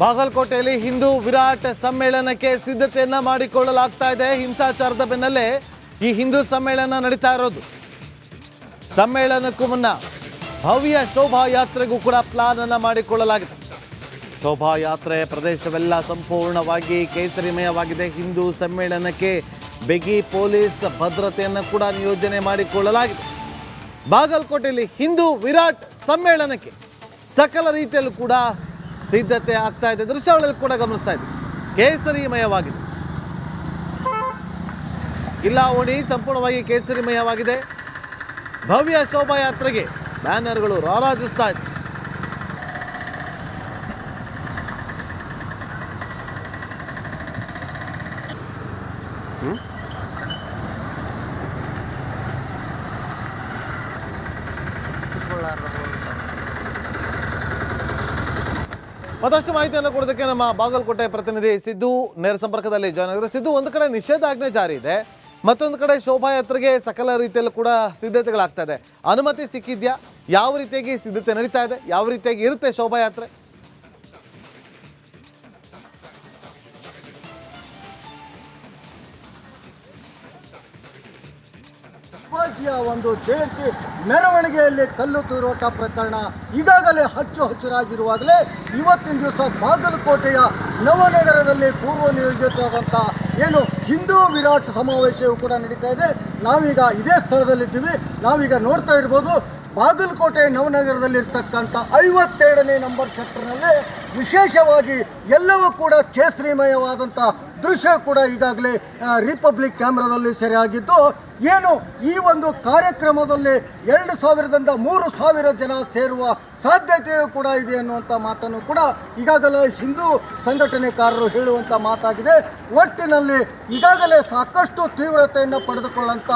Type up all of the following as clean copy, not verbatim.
ಬಾಗಲಕೋಟೆಯಲ್ಲಿ ಹಿಂದೂ ವಿರಾಟ್ ಸಮ್ಮೇಳನಕ್ಕೆ ಸಿದ್ಧತೆಯನ್ನ ಮಾಡಿಕೊಳ್ಳಲಾಗ್ತಾ ಇದೆ. ಹಿಂಸಾಚಾರದ ಬೆನ್ನಲ್ಲೇ ಈ ಹಿಂದೂ ಸಮ್ಮೇಳನ ನಡೀತಾ ಇರೋದು. ಸಮ್ಮೇಳನಕ್ಕೂ ಮುನ್ನ ಭವ್ಯ ಶೋಭಾಯಾತ್ರೆಗೂ ಕೂಡ ಪ್ಲಾನ್ ಅನ್ನ ಮಾಡಿಕೊಳ್ಳಲಾಗಿದೆ. ಶೋಭಾಯಾತ್ರೆ ಪ್ರದೇಶವೆಲ್ಲ ಸಂಪೂರ್ಣವಾಗಿ ಕೇಸರಿಮಯವಾಗಿದೆ. ಹಿಂದೂ ಸಮ್ಮೇಳನಕ್ಕೆ ಬಿಗಿ ಪೊಲೀಸ್ ಭದ್ರತೆಯನ್ನು ಕೂಡ ನಿಯೋಜನೆ ಮಾಡಿಕೊಳ್ಳಲಾಗಿದೆ. ಬಾಗಲಕೋಟೆಯಲ್ಲಿ ಹಿಂದೂ ವಿರಾಟ್ ಸಮ್ಮೇಳನಕ್ಕೆ ಸಕಲ ರೀತಿಯಲ್ಲೂ ಕೂಡ ಸಿದ್ಧತೆ ಆಗ್ತಾ ಇದೆ. ದೃಶ್ಯಾವಳಿಯಲ್ಲಿ ಕೂಡ ಗಮನಿಸ್ತಾ ಇದೆ, ಕೇಸರಿಮಯವಾಗಿದೆ. ಕಿಲ್ಲಾ ಓಣಿ ಸಂಪೂರ್ಣವಾಗಿ ಕೇಸರಿಮಯವಾಗಿದೆ. ಭವ್ಯ ಶೋಭಾಯಾತ್ರೆಗೆ ಬ್ಯಾನರ್ಗಳು ರಾರಾಜಿಸ್ತಾ ಇದೆ. ಮತ್ತಷ್ಟು ಮಾಹಿತಿಯನ್ನು ಕೊಡೋದಕ್ಕೆ ನಮ್ಮ ಬಾಗಲಕೋಟೆ ಪ್ರತಿನಿಧಿ ಸಿದ್ದು ನೇರ ಸಂಪರ್ಕದಲ್ಲಿ ಜಾಯ್ನ್ ಆಗಿದ್ದಾರೆ. ಸಿದ್ದು, ಒಂದು ಕಡೆ ನಿಷೇಧಾಜ್ಞೆ ಜಾರಿ ಇದೆ, ಮತ್ತೊಂದು ಕಡೆ ಶೋಭಾಯಾತ್ರೆಗೆ ಸಕಲ ರೀತಿಯಲ್ಲೂ ಕೂಡ ಸಿದ್ಧತೆಗಳಾಗ್ತಾ ಇದೆ. ಅನುಮತಿ ಸಿಕ್ಕಿದ್ಯಾ? ಯಾವ ರೀತಿಯಾಗಿ ಸಿದ್ಧತೆ ನಡೀತಾ ಇದೆ? ಯಾವ ರೀತಿಯಾಗಿ ಇರುತ್ತೆ ಶೋಭಾಯಾತ್ರೆ? ಶಿವಾಜಿಯ ಒಂದು ಜಯಂತಿ ಮೆರವಣಿಗೆಯಲ್ಲಿ ಕಲ್ಲು ತೂರಾಟ ಪ್ರಕರಣ ಈಗಾಗಲೇ ಹಚ್ಚುಹಸಿರಾಗಿರುವಾಗಲೇ ಇವತ್ತಿನ ದಿವಸ ಬಾಗಲಕೋಟೆಯ ನವನಗರದಲ್ಲಿ ಪೂರ್ವ ನಿಯೋಜಿತವಾದಂಥ ಏನು ಹಿಂದೂ ವಿರಾಟ್ ಸಮಾವೇಶವು ಕೂಡ ನಡೀತಾ ಇದೆ. ನಾವೀಗ ಇದೇ ಸ್ಥಳದಲ್ಲಿದ್ದೀವಿ. ನಾವೀಗ ನೋಡ್ತಾ ಇರ್ಬೋದು, ಬಾಗಲಕೋಟೆ ನವನಗರದಲ್ಲಿರ್ತಕ್ಕಂಥ 52ನೇ ನಂಬರ್ ಸೆಕ್ಟರ್ನಲ್ಲಿ ವಿಶೇಷವಾಗಿ ಎಲ್ಲವೂ ಕೂಡ ಕೇಸರಿಮಯವಾದಂಥ ದೃಶ್ಯ ಕೂಡ ಈಗಾಗಲೇ ರಿಪಬ್ಲಿಕ್ ಕ್ಯಾಮ್ರಾದಲ್ಲಿ ಸೆರೆಯಾಗಿದ್ದು, ಏನು ಈ ಒಂದು ಕಾರ್ಯಕ್ರಮದಲ್ಲಿ 2000ರಿಂದ 3000 ಜನ ಸೇರುವ ಸಾಧ್ಯತೆಯೂ ಕೂಡ ಇದೆ ಅನ್ನುವಂಥ ಮಾತನ್ನು ಕೂಡ ಈಗಾಗಲೇ ಹಿಂದೂ ಸಂಘಟನೆಕಾರರು ಹೇಳುವಂಥ ಮಾತಾಗಿದೆ. ಒಟ್ಟಿನಲ್ಲಿ ಈಗಾಗಲೇ ಸಾಕಷ್ಟು ತೀವ್ರತೆಯನ್ನು ಪಡೆದುಕೊಳ್ಳಂಥ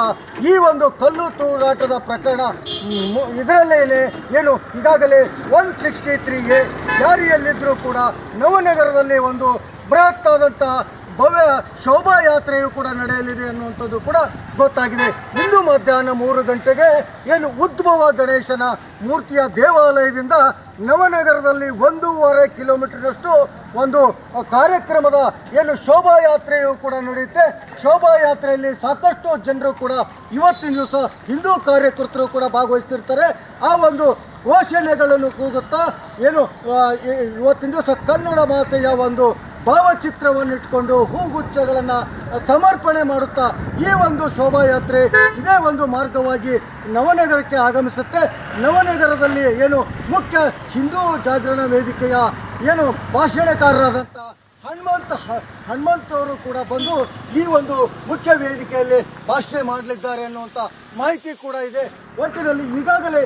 ಈ ಒಂದು ಕಲ್ಲು ತೂರಾಟದ ಪ್ರಕರಣ ಇದರಲ್ಲೇ ಏನು ಈಗಾಗಲೇ 163A ಜಾರಿಯಲ್ಲಿದ್ದರೂ ಕೂಡ ನವನಗರದಲ್ಲಿ ಒಂದು ಬೃಹತ್ತಾದಂಥ ಭವ್ಯ ಶೋಭಾಯಾತ್ರೆಯು ಕೂಡ ನಡೆಯಲಿದೆ ಅನ್ನುವಂಥದ್ದು ಕೂಡ ಗೊತ್ತಾಗಿದೆ. ಇಂದು ಮಧ್ಯಾಹ್ನ 3 ಗಂಟೆಗೆ ಏನು ಉದ್ಭವ ಗಣೇಶನ ಮೂರ್ತಿಯ ದೇವಾಲಯದಿಂದ ನವನಗರದಲ್ಲಿ 1.5 ಕಿಲೋಮೀಟರ್ನಷ್ಟು ಒಂದು ಕಾರ್ಯಕ್ರಮದ ಏನು ಶೋಭಾಯಾತ್ರೆಯು ಕೂಡ ನಡೆಯುತ್ತೆ. ಶೋಭಾಯಾತ್ರೆಯಲ್ಲಿ ಸಾಕಷ್ಟು ಜನರು ಕೂಡ ಇವತ್ತಿನ ದಿವಸ ಹಿಂದೂ ಕಾರ್ಯಕರ್ತರು ಕೂಡ ಭಾಗವಹಿಸ್ತಿರ್ತಾರೆ. ಆ ಒಂದು ಘೋಷಣೆಗಳನ್ನು ಕೂಗುತ್ತಾ ಏನು ಇವತ್ತಿನ ದಿವಸ ಕನ್ನಡ ಮಾತೆಯ ಒಂದು ಭಾವಚಿತ್ರವನ್ನು ಇಟ್ಕೊಂಡು ಹೂಗುಚ್ಛಗಳನ್ನು ಸಮರ್ಪಣೆ ಮಾಡುತ್ತಾ ಈ ಒಂದು ಶೋಭಾಯಾತ್ರೆ ಇದೇ ಒಂದು ಮಾರ್ಗವಾಗಿ ನವನಗರಕ್ಕೆ ಆಗಮಿಸುತ್ತೆ. ನವನಗರದಲ್ಲಿ ಏನು ಮುಖ್ಯ ಹಿಂದೂ ಜಾಗರಣ ವೇದಿಕೆಯ ಏನು ಭಾಷಣಕಾರರಾದಂಥ ಹನುಮಂತ್ ಅವರು ಕೂಡ ಬಂದು ಈ ಒಂದು ಮುಖ್ಯ ವೇದಿಕೆಯಲ್ಲಿ ಭಾಷಣ ಮಾಡಲಿದ್ದಾರೆ ಅನ್ನುವಂಥ ಮಾಹಿತಿ ಕೂಡ ಇದೆ. ಒಟ್ಟಿನಲ್ಲಿ ಈಗಾಗಲೇ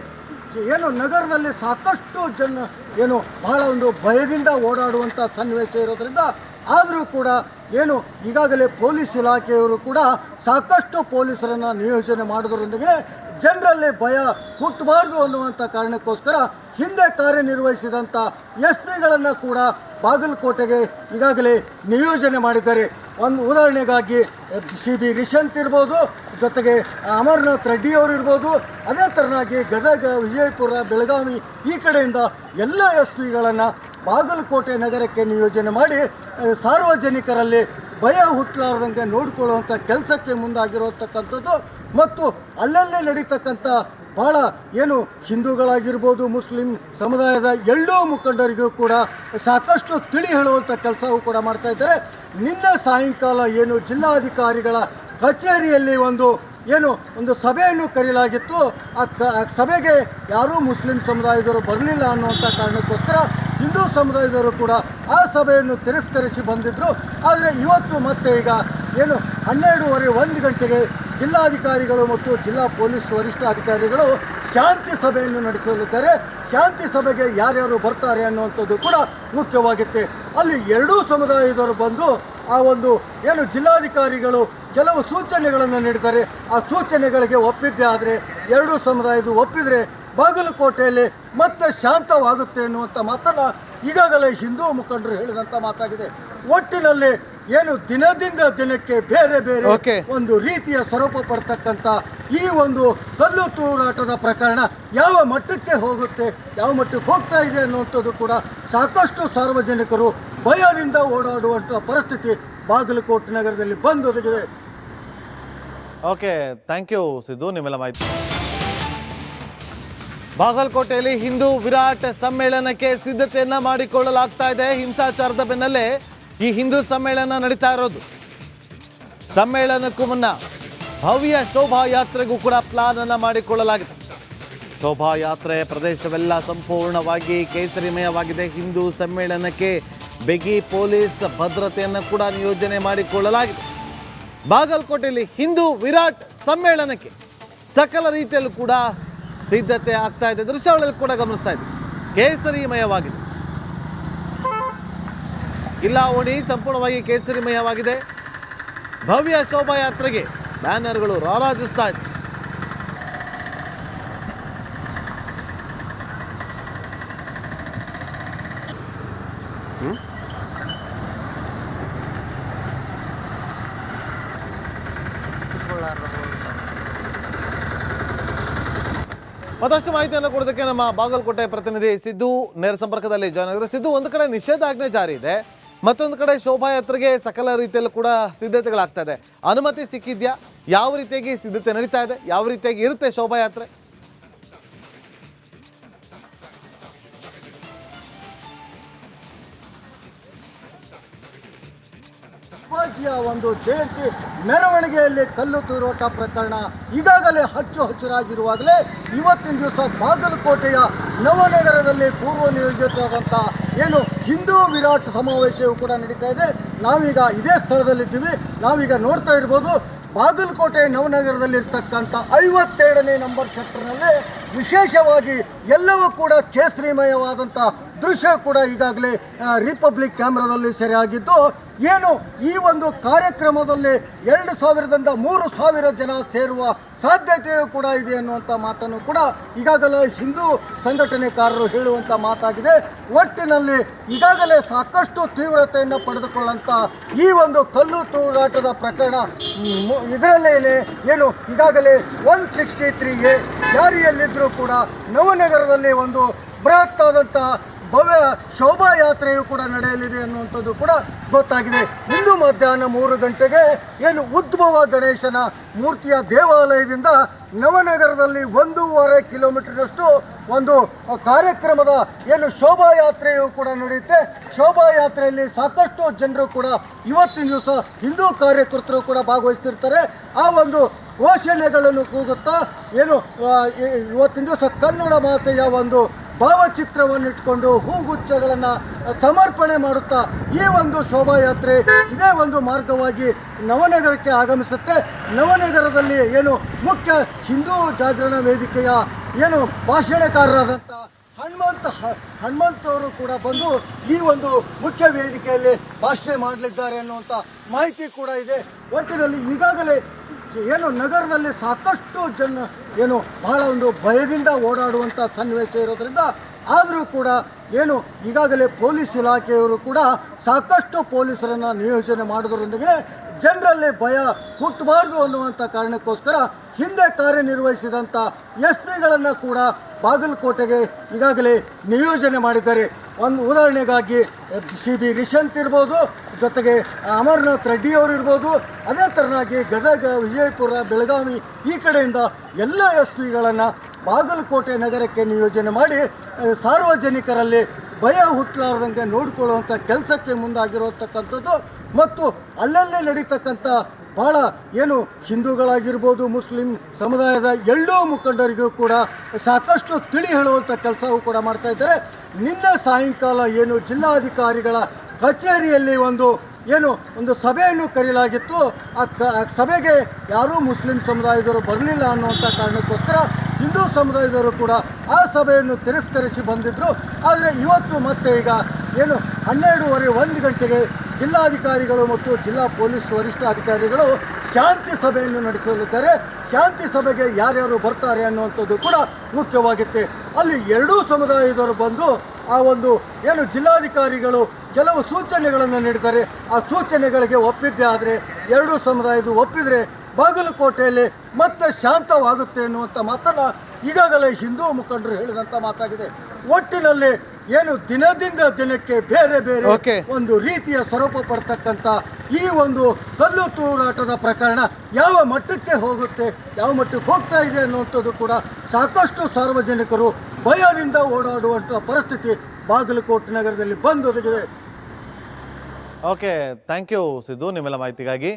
ಏನು ನಗರದಲ್ಲಿ ಸಾಕಷ್ಟು ಜನ ಏನು ಬಹಳ ಒಂದು ಭಯದಿಂದ ಓಡಾಡುವಂಥ ಸನ್ನಿವೇಶ ಇರೋದ್ರಿಂದ ಆದರೂ ಕೂಡ ಏನು ಈಗಾಗಲೇ ಪೊಲೀಸ್ ಇಲಾಖೆಯವರು ಕೂಡ ಸಾಕಷ್ಟು ಪೊಲೀಸರನ್ನು ನಿಯೋಜನೆ ಮಾಡೋದ್ರೊಂದಿಗೆ ಜನರಲ್ಲಿ ಭಯ ಹುಟ್ಟಬಾರ್ದು ಅನ್ನುವಂಥ ಕಾರಣಕ್ಕೋಸ್ಕರ ಹಿಂದೆ ಕಾರ್ಯನಿರ್ವಹಿಸಿದಂಥ SP ಗಳನ್ನು ಕೂಡ ಬಾಗಲಕೋಟೆಗೆ ಈಗಾಗಲೇ ನಿಯೋಜನೆ ಮಾಡಿದ್ದಾರೆ. ಒಂದು ಉದಾಹರಣೆಗಾಗಿ CB ರಿಷಂತ್ ಇರ್ಬೋದು, ಜೊತೆಗೆ ಅಮರನಾಥ್ ರೆಡ್ಡಿ ಅವರು ಇರ್ಬೋದು, ಅದೇ ಥರನಾಗಿ ಗದಗ, ವಿಜಯಪುರ, ಬೆಳಗಾವಿ ಈ ಕಡೆಯಿಂದ ಎಲ್ಲ SP ಗಳನ್ನು ಬಾಗಲಕೋಟೆ ನಗರಕ್ಕೆ ನಿಯೋಜನೆ ಮಾಡಿ ಸಾರ್ವಜನಿಕರಲ್ಲಿ ಭಯ ಹುಟ್ಟಲಾರ್ದಂಗೆ ನೋಡಿಕೊಳ್ಳುವಂಥ ಕೆಲಸಕ್ಕೆ ಮುಂದಾಗಿರತಕ್ಕಂಥದ್ದು. ಮತ್ತು ಅಲ್ಲಲ್ಲೇ ನಡೀತಕ್ಕಂಥ ಭಾಳ ಏನು ಹಿಂದೂಗಳಾಗಿರ್ಬೋದು, ಮುಸ್ಲಿಂ ಸಮುದಾಯದ ಎಲ್ಲೋ ಮುಖಂಡರಿಗೂ ಕೂಡ ಸಾಕಷ್ಟು ತಿಳಿ ಹೇಳುವಂಥ ಕೆಲಸವೂ ಕೂಡ ಮಾಡ್ತಾ ಇದ್ದಾರೆ. ನಿನ್ನೆ ಸಾಯಂಕಾಲ ಏನು ಜಿಲ್ಲಾಧಿಕಾರಿಗಳ ಕಚೇರಿಯಲ್ಲಿ ಒಂದು ಸಭೆಯನ್ನು ಕರೆಯಲಾಗಿತ್ತು. ಆ ಸಭೆಗೆ ಯಾರೂ ಮುಸ್ಲಿಂ ಸಮುದಾಯದವರು ಬರಲಿಲ್ಲ ಅನ್ನುವಂಥ ಕಾರಣಕ್ಕೋಸ್ಕರ ಹಿಂದೂ ಸಮುದಾಯದವರು ಕೂಡ ಆ ಸಭೆಯನ್ನು ತಿರಸ್ಕರಿಸಿ ಬಂದಿದ್ದರು. ಆದರೆ ಇವತ್ತು ಮತ್ತೆ ಈಗ ಏನು 12:30 1 ಗಂಟೆಗೆ ಜಿಲ್ಲಾಧಿಕಾರಿಗಳು ಮತ್ತು ಜಿಲ್ಲಾ ಪೊಲೀಸ್ ವರಿಷ್ಠಾಧಿಕಾರಿಗಳು ಶಾಂತಿ ಸಭೆಯನ್ನು ನಡೆಸಲಿದ್ದಾರೆ. ಶಾಂತಿ ಸಭೆಗೆ ಯಾರ್ಯಾರು ಬರ್ತಾರೆ ಅನ್ನುವಂಥದ್ದು ಕೂಡ ಮುಖ್ಯವಾಗುತ್ತೆ. ಅಲ್ಲಿ ಎರಡೂ ಸಮುದಾಯದವರು ಬಂದು ಆ ಒಂದು ಏನು ಜಿಲ್ಲಾಧಿಕಾರಿಗಳು ಕೆಲವು ಸೂಚನೆಗಳನ್ನು ನೀಡಿದ್ದಾರೆ. ಆ ಸೂಚನೆಗಳಿಗೆ ಒಪ್ಪಿದ್ದೇ ಆದರೆ ಎರಡೂ ಸಮುದಾಯದ ಒಪ್ಪಿದರೆ ಬಾಗಲಕೋಟೆಯಲ್ಲಿ ಮತ್ತೆ ಶಾಂತವಾಗುತ್ತೆ ಎನ್ನುವಂಥ ಮಾತನ್ನು ಈಗಾಗಲೇ ಹಿಂದೂ ಮುಖಂಡರು ಹೇಳಿದಂಥ ಮಾತಾಗಿದೆ. ಒಟ್ಟಿನಲ್ಲಿ ಏನು ದಿನದಿಂದ ದಿನಕ್ಕೆ ಬೇರೆ ಬೇರೆ Okay. ಒಂದು ರೀತಿಯ ಸ್ವರೂಪ ಪಡ್ತಕ್ಕಂಥ ಈ ಒಂದು ಕಲ್ಲು ತೂರಾಟದ ಪ್ರಕರಣ ಯಾವ ಮಟ್ಟಕ್ಕೆ ಹೋಗುತ್ತೆ, ಯಾವ ಮಟ್ಟಕ್ಕೆ ಹೋಗ್ತಾ ಇದೆ ಅನ್ನುವಂಥದ್ದು ಕೂಡ ಸಾಕಷ್ಟು ಸಾರ್ವಜನಿಕರು ಭಯದಿಂದ ಓಡಾಡುವಂಥ ಪರಿಸ್ಥಿತಿ ಬಾಗಲಕೋಟೆ ನಗರದಲ್ಲಿ ಬಂದೊದಗಿದೆ. ಓಕೆ, ಥ್ಯಾಂಕ್ ಯು ಸಿದ್ದು, ನಿಮ್ಮೆಲ್ಲ ಮಾಹಿತಿ. ಬಾಗಲಕೋಟೆಯಲ್ಲಿ ಹಿಂದೂ ವಿರಾಟ್ ಸಮ್ಮೇಳನಕ್ಕೆ ಸಿದ್ಧತೆಯನ್ನ ಮಾಡಿಕೊಳ್ಳಲಾಗ್ತಾ ಇದೆ. ಹಿಂಸಾಚಾರದ ಬೆನ್ನಲ್ಲೇ ಈ ಹಿಂದೂ ಸಮ್ಮೇಳನ ನಡೀತಾ ಇರೋದು. ಸಮ್ಮೇಳನಕ್ಕೂ ಮುನ್ನ ಭವ್ಯ ಶೋಭಾಯಾತ್ರೆಗೂ ಕೂಡ ಪ್ಲಾನ್ ಅನ್ನ ಮಾಡಿಕೊಳ್ಳಲಾಗಿದೆ. ಶೋಭಾಯಾತ್ರೆ ಪ್ರದೇಶವೆಲ್ಲ ಸಂಪೂರ್ಣವಾಗಿ ಕೇಸರಿಮಯವಾಗಿದೆ. ಹಿಂದೂ ಸಮ್ಮೇಳನಕ್ಕೆ ಬಿಗಿ ಪೊಲೀಸ್ ಭದ್ರತೆಯನ್ನು ಕೂಡ ನಿಯೋಜನೆ ಮಾಡಿಕೊಳ್ಳಲಾಗಿದೆ. ಬಾಗಲಕೋಟೆಯಲ್ಲಿ ಹಿಂದೂ ವಿರಾಟ್ ಸಮ್ಮೇಳನಕ್ಕೆ ಸಕಲ ರೀತಿಯಲ್ಲೂ ಕೂಡ ಸಿದ್ಧತೆ ಆಗ್ತಾ ಇದೆ. ದೃಶ್ಯಾವಳಿಯಲ್ಲಿ ಕೂಡ ಗಮನಿಸ್ತಾ ಇದೆ, ಕೇಸರಿಮಯವಾಗಿದೆ. ಕಿಲ್ಲಾ ಓಣಿ ಸಂಪೂರ್ಣವಾಗಿ ಕೇಸರಿಮಯವಾಗಿದೆ. ಭವ್ಯ ಶೋಭಾಯಾತ್ರೆಗೆ ಬ್ಯಾನರ್ಗಳು ರಾರಾಜಿಸ್ತಾ ಇದೆ. ಮತ್ತಷ್ಟು ಮಾಹಿತಿಯನ್ನು ಕೊಡೋದಕ್ಕೆ ನಮ್ಮ ಬಾಗಲಕೋಟೆ ಪ್ರತಿನಿಧಿ ಸಿದ್ದು ನೇರ ಸಂಪರ್ಕದಲ್ಲಿ ಜಾಯ್ನ್ ಆಗಿದ್ದಾರೆ. ಸಿದ್ದು, ಒಂದು ಕಡೆ ನಿಷೇಧಾಜ್ಞೆ ಜಾರಿ ಇದೆ, ಮತ್ತೊಂದು ಕಡೆ ಶೋಭಾಯಾತ್ರೆಗೆ ಸಕಲ ರೀತಿಯಲ್ಲೂ ಕೂಡ ಸಿದ್ಧತೆಗಳಾಗ್ತಾ ಇದೆ. ಅನುಮತಿ ಸಿಕ್ಕಿದ್ಯಾ? ಯಾವ ರೀತಿಯಾಗಿ ಸಿದ್ಧತೆ ನಡೀತಾ ಇದೆ? ಯಾವ ರೀತಿಯಾಗಿ ಇರುತ್ತೆ ಶೋಭಾಯಾತ್ರೆ? ಶಿವಾಜಿಯ ಒಂದು ಜಯಂತಿ ಮೆರವಣಿಗೆಯಲ್ಲಿ ಕಲ್ಲು ತೂರಾಟ ಪ್ರಕರಣ ಈಗಾಗಲೇ ಹಚ್ಚುಹಸಿರಾಗಿರುವಾಗಲೇ ಇವತ್ತಿನ ದಿವಸ ಬಾಗಲಕೋಟೆಯ ನವನಗರದಲ್ಲಿ ಪೂರ್ವ ನಿಯೋಜಿತವಾದಂಥ ಏನು ಹಿಂದೂ ವಿರಾಟ್ ಸಮಾವೇಶವು ಕೂಡ ನಡೀತಾ ಇದೆ. ನಾವೀಗ ಇದೇ ಸ್ಥಳದಲ್ಲಿದ್ದೀವಿ. ನಾವೀಗ ನೋಡ್ತಾ ಇರ್ಬೋದು, ಬಾಗಲಕೋಟೆ ನವನಗರದಲ್ಲಿರ್ತಕ್ಕಂಥ 52ನೇ ನಂಬರ್ ಸೆಕ್ಟರ್ನಲ್ಲಿ ವಿಶೇಷವಾಗಿ ಎಲ್ಲವೂ ಕೂಡ ಕೇಸರಿಮಯವಾದಂಥ ದೃಶ್ಯ ಕೂಡ ಈಗಾಗಲೇ ರಿಪಬ್ಲಿಕ್ ಕ್ಯಾಮ್ರಾದಲ್ಲಿ ಸೆರೆಯಾಗಿದ್ದು, ಏನು ಈ ಒಂದು ಕಾರ್ಯಕ್ರಮದಲ್ಲಿ 2000ರಿಂದ 3000 ಜನ ಸೇರುವ ಸಾಧ್ಯತೆಯೂ ಕೂಡ ಇದೆ ಅನ್ನುವಂಥ ಮಾತನ್ನು ಕೂಡ ಈಗಾಗಲೇ ಹಿಂದೂ ಸಂಘಟನೆಕಾರರು ಹೇಳುವಂಥ ಮಾತಾಗಿದೆ. ಒಟ್ಟಿನಲ್ಲಿ ಈಗಾಗಲೇ ಸಾಕಷ್ಟು ತೀವ್ರತೆಯನ್ನು ಪಡೆದುಕೊಳ್ಳಂಥ ಈ ಒಂದು ಕಲ್ಲು ತೂರಾಟದ ಪ್ರಕರಣ ಇದರಲ್ಲೇ ಏನು ಈಗಾಗಲೇ 163A ಜಾರಿಯಲ್ಲಿದ್ದರೂ ಕೂಡ ನವನಗರದಲ್ಲಿ ಒಂದು ಬೃಹತ್ತಾದಂಥ ಭವ್ಯ ಶೋಭಾಯಾತ್ರೆಯು ಕೂಡ ನಡೆಯಲಿದೆ ಅನ್ನುವಂಥದ್ದು ಕೂಡ ಗೊತ್ತಾಗಿದೆ. ಇಂದು ಮಧ್ಯಾಹ್ನ 3 ಗಂಟೆಗೆ ಏನು ಉದ್ಭವ ಗಣೇಶನ ಮೂರ್ತಿಯ ದೇವಾಲಯದಿಂದ ನವನಗರದಲ್ಲಿ 1.5 ಕಿಲೋಮೀಟರ್ನಷ್ಟು ಒಂದು ಕಾರ್ಯಕ್ರಮದ ಏನು ಶೋಭಾಯಾತ್ರೆಯು ಕೂಡ ನಡೆಯುತ್ತೆ. ಶೋಭಾಯಾತ್ರೆಯಲ್ಲಿ ಸಾಕಷ್ಟು ಜನರು ಕೂಡ ಇವತ್ತಿನ ದಿವಸ ಹಿಂದೂ ಕಾರ್ಯಕರ್ತರು ಕೂಡ ಭಾಗವಹಿಸ್ತಿರ್ತಾರೆ. ಆ ಒಂದು ಘೋಷಣೆಗಳನ್ನು ಕೂಗುತ್ತಾ ಏನು ಇವತ್ತಿನ ದಿವಸ ಕನ್ನಡ ಮಾತೆಯ ಒಂದು ಭಾವಚಿತ್ರವನ್ನು ಇಟ್ಕೊಂಡು ಹೂಗುಚ್ಛಗಳನ್ನು ಸಮರ್ಪಣೆ ಮಾಡುತ್ತಾ ಈ ಒಂದು ಶೋಭಾಯಾತ್ರೆ ಇದೇ ಒಂದು ಮಾರ್ಗವಾಗಿ ನವನಗರಕ್ಕೆ ಆಗಮಿಸುತ್ತೆ. ನವನಗರದಲ್ಲಿ ಏನು ಮುಖ್ಯ ಹಿಂದೂ ಜಾಗರಣ ವೇದಿಕೆಯ ಏನು ಭಾಷಣಕಾರರಾದಂಥ ಹನುಮಂತ್ ಅವರು ಕೂಡ ಬಂದು ಈ ಒಂದು ಮುಖ್ಯ ವೇದಿಕೆಯಲ್ಲಿ ಭಾಷಣ ಮಾಡಲಿದ್ದಾರೆ ಅನ್ನುವಂಥ ಮಾಹಿತಿ ಕೂಡ ಇದೆ. ಒಟ್ಟಿನಲ್ಲಿ ಈಗಾಗಲೇ ಏನು ನಗರದಲ್ಲಿ ಸಾಕಷ್ಟು ಜನ ಏನು ಬಹಳ ಒಂದು ಭಯದಿಂದ ಓಡಾಡುವಂಥ ಸನ್ನಿವೇಶ ಇರೋದ್ರಿಂದ ಆದರೂ ಕೂಡ ಏನು ಈಗಾಗಲೇ ಪೊಲೀಸ್ ಇಲಾಖೆಯವರು ಕೂಡ ಸಾಕಷ್ಟು ಪೊಲೀಸರನ್ನು ನಿಯೋಜನೆ ಮಾಡೋದ್ರೊಂದಿಗೆ ಜನರಲ್ಲಿ ಭಯ ಹುಟ್ಟಬಾರ್ದು ಅನ್ನುವಂಥ ಕಾರಣಕ್ಕೋಸ್ಕರ ಹಿಂದೆ ಕಾರ್ಯನಿರ್ವಹಿಸಿದಂಥ SP ಗಳನ್ನು ಕೂಡ ಬಾಗಲಕೋಟೆಗೆ ಈಗಾಗಲೇ ನಿಯೋಜನೆ ಮಾಡಿದ್ದಾರೆ. ಒಂದು ಉದಾಹರಣೆಗಾಗಿ CB ರಿಷಂತ್ ಇರ್ಬೋದು, ಜೊತೆಗೆ ಅಮರನಾಥ್ ರೆಡ್ಡಿ ಅವರು ಇರ್ಬೋದು, ಅದೇ ಥರನಾಗಿ ಗದಗ, ವಿಜಯಪುರ, ಬೆಳಗಾವಿ ಈ ಕಡೆಯಿಂದ ಎಲ್ಲ SP ಗಳನ್ನು ಬಾಗಲಕೋಟೆ ನಗರಕ್ಕೆ ನಿಯೋಜನೆ ಮಾಡಿ ಸಾರ್ವಜನಿಕರಲ್ಲಿ ಭಯ ಹುಟ್ಟಲಾರ್ದಂಗೆ ನೋಡಿಕೊಳ್ಳುವಂಥ ಕೆಲಸಕ್ಕೆ ಮುಂದಾಗಿರತಕ್ಕಂಥದ್ದು. ಮತ್ತು ಅಲ್ಲಲ್ಲೇ ನಡೀತಕ್ಕಂಥ ಭಾಳ ಏನು ಹಿಂದೂಗಳಾಗಿರ್ಬೋದು, ಮುಸ್ಲಿಂ ಸಮುದಾಯದ ಎಲ್ಲೋ ಮುಖಂಡರಿಗೂ ಕೂಡ ಸಾಕಷ್ಟು ತಿಳಿ ಹೇಳುವಂಥ ಕೆಲಸವೂ ಕೂಡ ಮಾಡ್ತಾ ಇದ್ದಾರೆ. ನಿನ್ನೆ ಸಾಯಂಕಾಲ ಏನು ಜಿಲ್ಲಾಧಿಕಾರಿಗಳ ಕಚೇರಿಯಲ್ಲಿ ಒಂದು ಸಭೆಯನ್ನು ಕರೆಯಲಾಗಿತ್ತು. ಆ ಸಭೆಗೆ ಯಾರೂ ಮುಸ್ಲಿಂ ಸಮುದಾಯದವರು ಬರಲಿಲ್ಲ ಅನ್ನುವಂಥ ಕಾರಣಕ್ಕೋಸ್ಕರ ಹಿಂದೂ ಸಮುದಾಯದವರು ಕೂಡ ಆ ಸಭೆಯನ್ನು ತಿರಸ್ಕರಿಸಿ ಬಂದಿದ್ದರು. ಆದರೆ ಇವತ್ತು ಮತ್ತೆ ಈಗ ಏನು 12:30 1 ಗಂಟೆಗೆ ಜಿಲ್ಲಾಧಿಕಾರಿಗಳು ಮತ್ತು ಜಿಲ್ಲಾ ಪೊಲೀಸ್ ವರಿಷ್ಠಾಧಿಕಾರಿಗಳು ಶಾಂತಿ ಸಭೆಯನ್ನು ನಡೆಸಲಿದ್ದಾರೆ. ಶಾಂತಿ ಸಭೆಗೆ ಯಾರ್ಯಾರು ಬರ್ತಾರೆ ಅನ್ನುವಂಥದ್ದು ಕೂಡ ಮುಖ್ಯವಾಗಿತ್ತೆ. ಅಲ್ಲಿ ಎರಡೂ ಸಮುದಾಯದವರು ಬಂದು ಆ ಒಂದು ಏನು ಜಿಲ್ಲಾಧಿಕಾರಿಗಳು ಕೆಲವು ಸೂಚನೆಗಳನ್ನು ನೀಡಿದ್ದಾರೆ. ಆ ಸೂಚನೆಗಳಿಗೆ ಒಪ್ಪಿದ್ದೇ ಆದರೆ ಎರಡೂ ಸಮುದಾಯದ ಒಪ್ಪಿದರೆ ಬಾಗಲಕೋಟೆಯಲ್ಲಿ ಮತ್ತೆ ಶಾಂತವಾಗುತ್ತೆ ಎನ್ನುವಂಥ ಮಾತನ್ನು ಈಗಾಗಲೇ ಹಿಂದೂ ಮುಖಂಡರು ಹೇಳಿದಂಥ ಮಾತಾಗಿದೆ. ಒಟ್ಟಿನಲ್ಲಿ ಏನು ದಿನದಿಂದ ದಿನಕ್ಕೆ ಬೇರೆ ಬೇರೆ ಒಂದು ರೀತಿಯ ಸ್ವರೂಪ ಪಡ್ತಕ್ಕಂಥ ಈ ಒಂದು ಕಲ್ಲು ತೂರಾಟದ ಪ್ರಕರಣ ಯಾವ ಮಟ್ಟಕ್ಕೆ ಹೋಗುತ್ತೆ, ಯಾವ ಮಟ್ಟಕ್ಕೆ ಹೋಗ್ತಾ ಇದೆ ಅನ್ನುವಂಥದ್ದು ಕೂಡ ಸಾಕಷ್ಟು ಸಾರ್ವಜನಿಕರು ಭಯದಿಂದ ಓಡಾಡುವಂಥ ಪರಿಸ್ಥಿತಿ ಬಾಗಲಕೋಟೆ ನಗರದಲ್ಲಿ ಬಂದೊದಗಿದೆ. ಓಕೆ, ಥ್ಯಾಂಕ್ ಯು ಸಿದ್ದು ನಿಮ್ಮೆಲ್ಲ ಮಾಹಿತಿಗಾಗಿ.